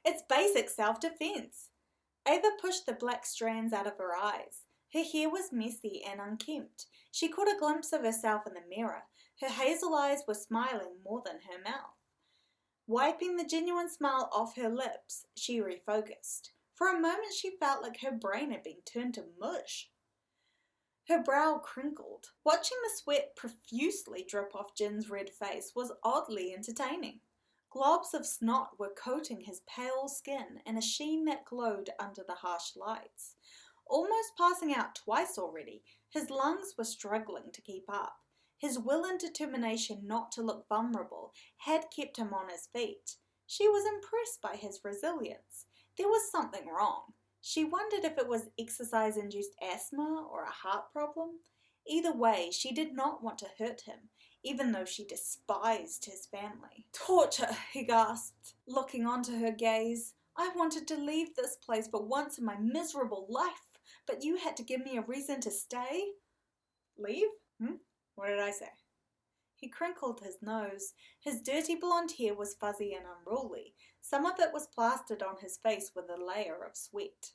It's basic self-defense. Ava pushed the black strands out of her eyes. Her hair was messy and unkempt. She caught a glimpse of herself in the mirror. Her hazel eyes were smiling more than her mouth. Wiping the genuine smile off her lips, she refocused. For a moment she felt like her brain had been turned to mush. Her brow crinkled. Watching the sweat profusely drip off Jin's red face was oddly entertaining. Globs of snot were coating his pale skin in a sheen that glowed under the harsh lights. Almost passing out twice already, his lungs were struggling to keep up. His will and determination not to look vulnerable had kept him on his feet. She was impressed by his resilience. There was something wrong. She wondered if it was exercise-induced asthma or a heart problem. Either way, she did not want to hurt him, even though she despised his family. "Torture," he gasped, looking onto her gaze. "I wanted to leave this place for once in my miserable life, but you had to give me a reason to stay." "Leave? What did I say?" He crinkled his nose. His dirty blonde hair was fuzzy and unruly. Some of it was plastered on his face with a layer of sweat.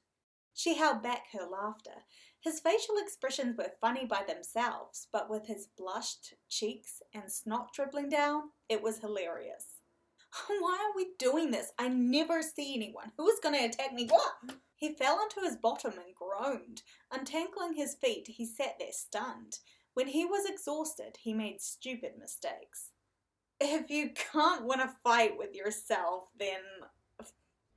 She held back her laughter. His facial expressions were funny by themselves, but with his blushed cheeks and snot dribbling down, it was hilarious. "Why are we doing this? I never see anyone. Who is going to attack me? What?" He fell onto his bottom and groaned. Untangling his feet, he sat there stunned. When he was exhausted, he made stupid mistakes. "If you can't win a fight with yourself, then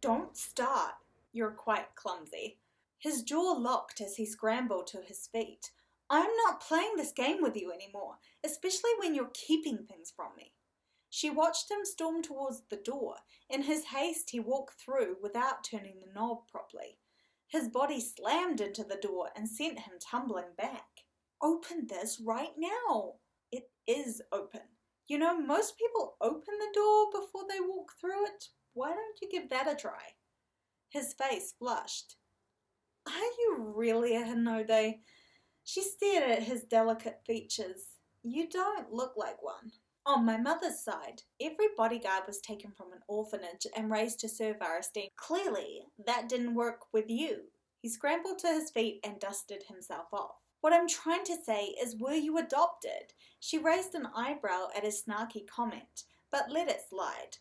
don't start. You're quite clumsy." His jaw locked as he scrambled to his feet. "I'm not playing this game with you anymore, especially when you're keeping things from me." She watched him storm towards the door. In his haste, he walked through without turning the knob properly. His body slammed into the door and sent him tumbling back. "Open this right now." "It is open. You know, most people open the door before they walk through it. Why don't you give that a try?" His face flushed. "Are you really a Hinode?" She stared at his delicate features. "You don't look like one." "On my mother's side, every bodyguard was taken from an orphanage and raised to serve our estate. Clearly, that didn't work with you." He scrambled to his feet and dusted himself off. "What I'm trying to say is, were you adopted?" She raised an eyebrow at his snarky comment, but let it slide.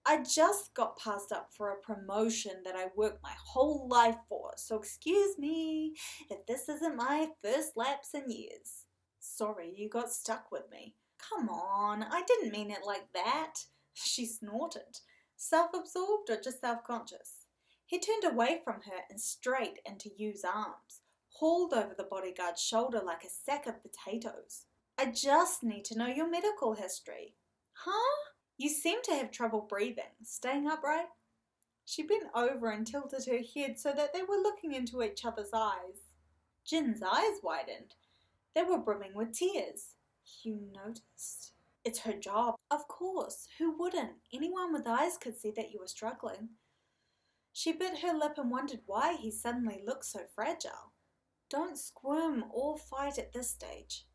"I just got passed up for a promotion that I worked my whole life for, so excuse me if this isn't my first lapse in years." "Sorry you got stuck with me." "Come on, I didn't mean it like that." She snorted. Self-absorbed or just self-conscious? He turned away from her and straight into Yu's arms, hauled over the bodyguard's shoulder like a sack of potatoes. "I just need to know your medical history." "Huh? You seem to have trouble breathing. Staying upright?" She bent over and tilted her head so that they were looking into each other's eyes. Jin's eyes widened. They were brimming with tears. "You noticed?" "It's her job." "Of course. Who wouldn't? Anyone with eyes could see that you were struggling." She bit her lip and wondered why he suddenly looked so fragile. "Don't squirm or fight at this stage."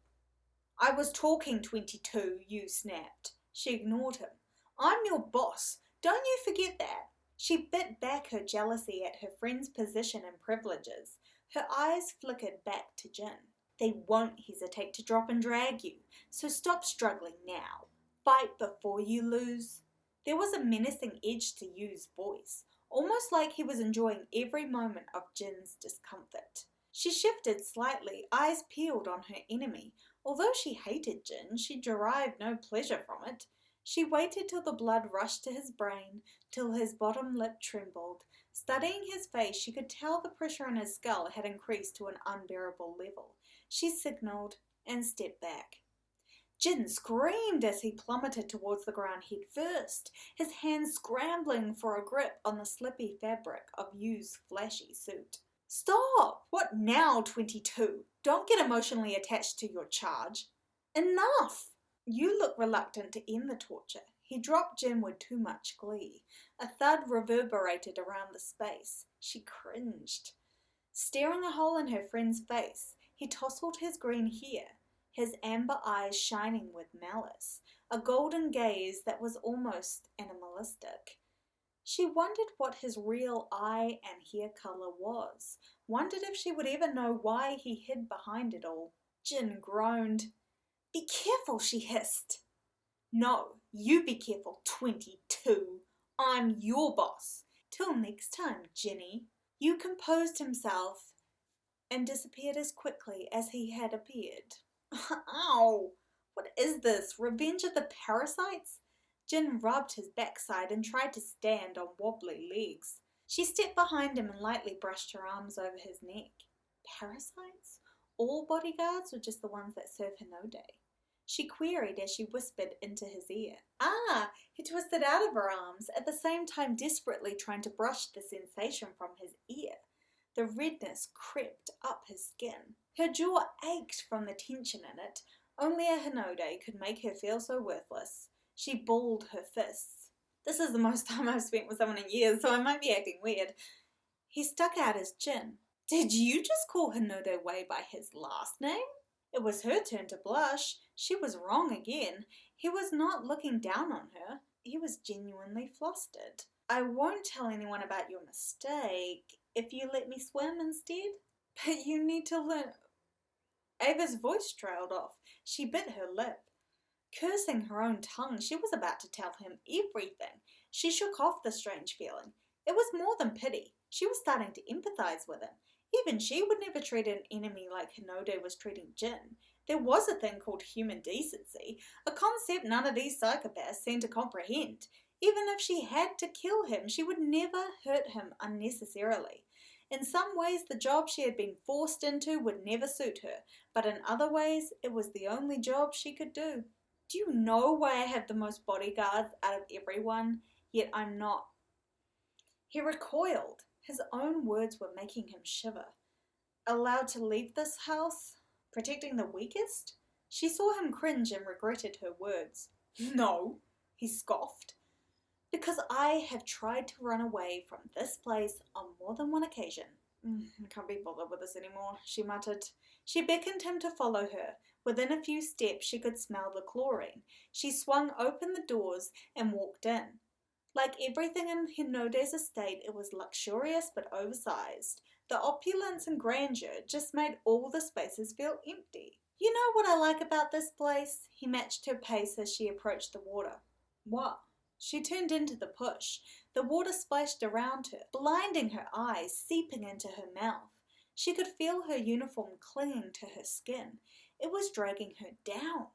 "I was talking 22, you snapped. She ignored him. "I'm your boss. Don't you forget that." She bit back her jealousy at her friend's position and privileges. Her eyes flickered back to Jin. "They won't hesitate to drop and drag you, so stop struggling now. Fight before you lose." There was a menacing edge to Yu's voice, almost like he was enjoying every moment of Jin's discomfort. She shifted slightly, eyes peeled on her enemy. Although she hated Jin, she derived no pleasure from it. She waited till the blood rushed to his brain, till his bottom lip trembled. Studying his face, she could tell the pressure in his skull had increased to an unbearable level. She signaled and stepped back. Jin screamed as he plummeted towards the ground head first, his hands scrambling for a grip on the slippy fabric of Yu's flashy suit. "Stop! What now, 22? Don't get emotionally attached to your charge." "Enough!" Yu looked reluctant to end the torture. He dropped Jin with too much glee. A thud reverberated around the space. She cringed. Staring a hole in her friend's face, he tousled his green hair, his amber eyes shining with malice, a golden gaze that was almost animalistic. She wondered what his real eye and hair colour was, wondered if she would ever know why he hid behind it all. Jin groaned. "Be careful," she hissed. "No, you be careful, 22. I'm your boss. Till next time, Jinny." Yu composed himself and disappeared as quickly as he had appeared. Ow! What is this? Revenge of the parasites? Jin rubbed his backside and tried to stand on wobbly legs. She stepped behind him and lightly brushed her arms over his neck. Parasites? All bodyguards or just the ones that serve Hinode? She queried as she whispered into his ear. Ah! He twisted out of her arms, at the same time desperately trying to brush the sensation from his ear. The redness crept up his skin. Her jaw ached from the tension in it. Only a Hinode could make her feel so worthless. She balled her fists. This is the most time I've spent with someone in years, so I might be acting weird. He stuck out his chin. Did you just call Hinode Wei by his last name? It was her turn to blush. She was wrong again. He was not looking down on her. He was genuinely flustered. I won't tell anyone about your mistake if you let me swim instead. But you need to learn. Ava's voice trailed off. She bit her lip. Cursing her own tongue, she was about to tell him everything. She shook off the strange feeling. It was more than pity. She was starting to empathize with him. Even she would never treat an enemy like Hinode was treating Jin. There was a thing called human decency, a concept none of these psychopaths seemed to comprehend. Even if she had to kill him, she would never hurt him unnecessarily. In some ways, the job she had been forced into would never suit her, but in other ways, it was the only job she could do. Do you know why I have the most bodyguards out of everyone, yet I'm not? He recoiled. His own words were making him shiver. Allowed to leave this house? Protecting the weakest? She saw him cringe and regretted her words. No, he scoffed. Because I have tried to run away from this place on more than one occasion. I can't be bothered with this anymore, she muttered. She beckoned him to follow her. Within a few steps she could smell the chlorine. She swung open the doors and walked in. Like everything in Hinode's estate, it was luxurious but oversized. The opulence and grandeur just made all the spaces feel empty. You know what I like about this place? He matched her pace as she approached the water. What? She turned into the push. The water splashed around her, blinding her eyes, seeping into her mouth. She could feel her uniform clinging to her skin. It was dragging her down.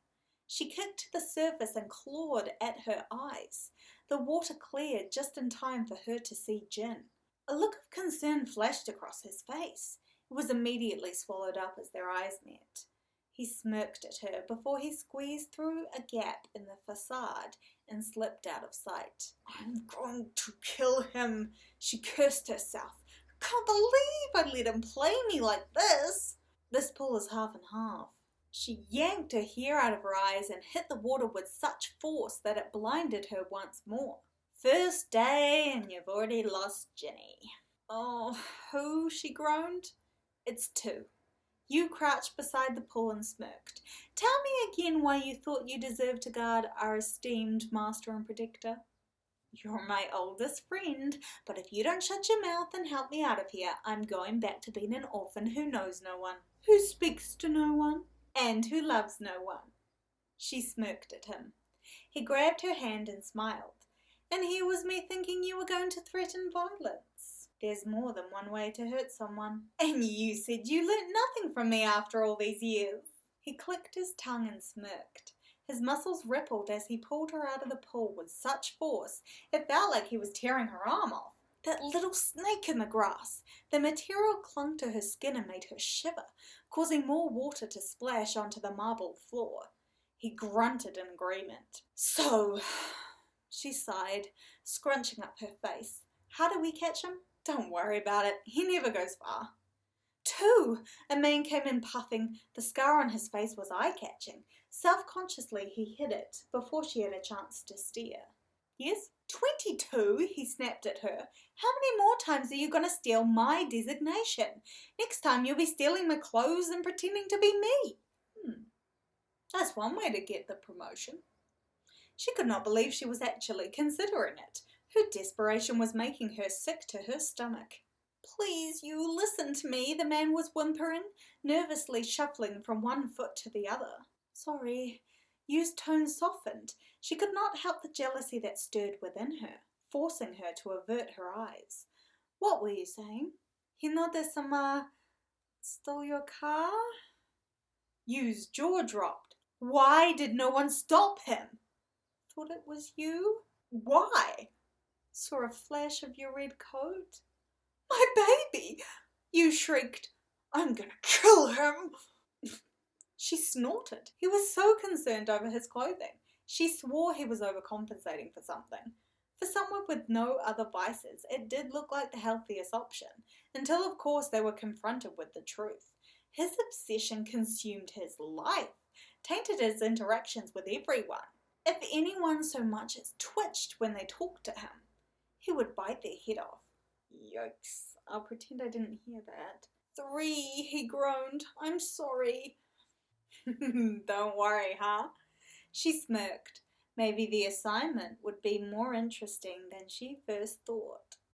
She kicked to the surface and clawed at her eyes. The water cleared just in time for her to see Jin. A look of concern flashed across his face. It was immediately swallowed up as their eyes met. He smirked at her before he squeezed through a gap in the facade and slipped out of sight. I'm going to kill him, she cursed herself. I can't believe I let him play me like this. This pool is half and half. She yanked her hair out of her eyes and hit the water with such force that it blinded her once more. First day and you've already lost Jenny. Oh, who? She groaned. It's 2. You crouched beside the pool and smirked. Tell me again why you thought you deserved to guard our esteemed master and protector. You're my oldest friend, but if you don't shut your mouth and help me out of here, I'm going back to being an orphan who knows no one, who speaks to no one, and who loves no one. She smirked at him. He grabbed her hand and smiled. And here was me thinking you were going to threaten violence. There's more than one way to hurt someone. And you said you learnt nothing from me after all these years. He clicked his tongue and smirked. His muscles rippled as he pulled her out of the pool with such force, it felt like he was tearing her arm off. That little snake in the grass. The material clung to her skin and made her shiver, causing more water to splash onto the marble floor. He grunted in agreement. So, she sighed, scrunching up her face. How do we catch him? Don't worry about it. He never goes far. 2! A man came in puffing. The scar on his face was eye-catching. Self-consciously he hid it before she had a chance to stare. Yes? 22? He snapped at her. How many more times are you going to steal my designation? Next time you'll be stealing my clothes and pretending to be me. That's one way to get the promotion. She could not believe she was actually considering it. Her desperation was making her sick to her stomach. Please, you listen to me, the man was whimpering, nervously shuffling from one foot to the other. Sorry. Yu's tone softened. She could not help the jealousy that stirred within her, forcing her to avert her eyes. What were you saying? Hinodes-sama stole your car? Yu's jaw dropped. Why did no one stop him? Thought it was you? Why? Saw a flash of your red coat. My baby! Yu shrieked. I'm gonna kill him! She snorted. He was so concerned over his clothing. She swore he was overcompensating for something. For someone with no other vices, it did look like the healthiest option, until of course they were confronted with the truth. His obsession consumed his life, tainted his interactions with everyone. If anyone so much as twitched when they talked to him, he would bite their head off. Yikes, I'll pretend I didn't hear that. 3, he groaned. I'm sorry. Don't worry, huh? She smirked. Maybe the assignment would be more interesting than she first thought.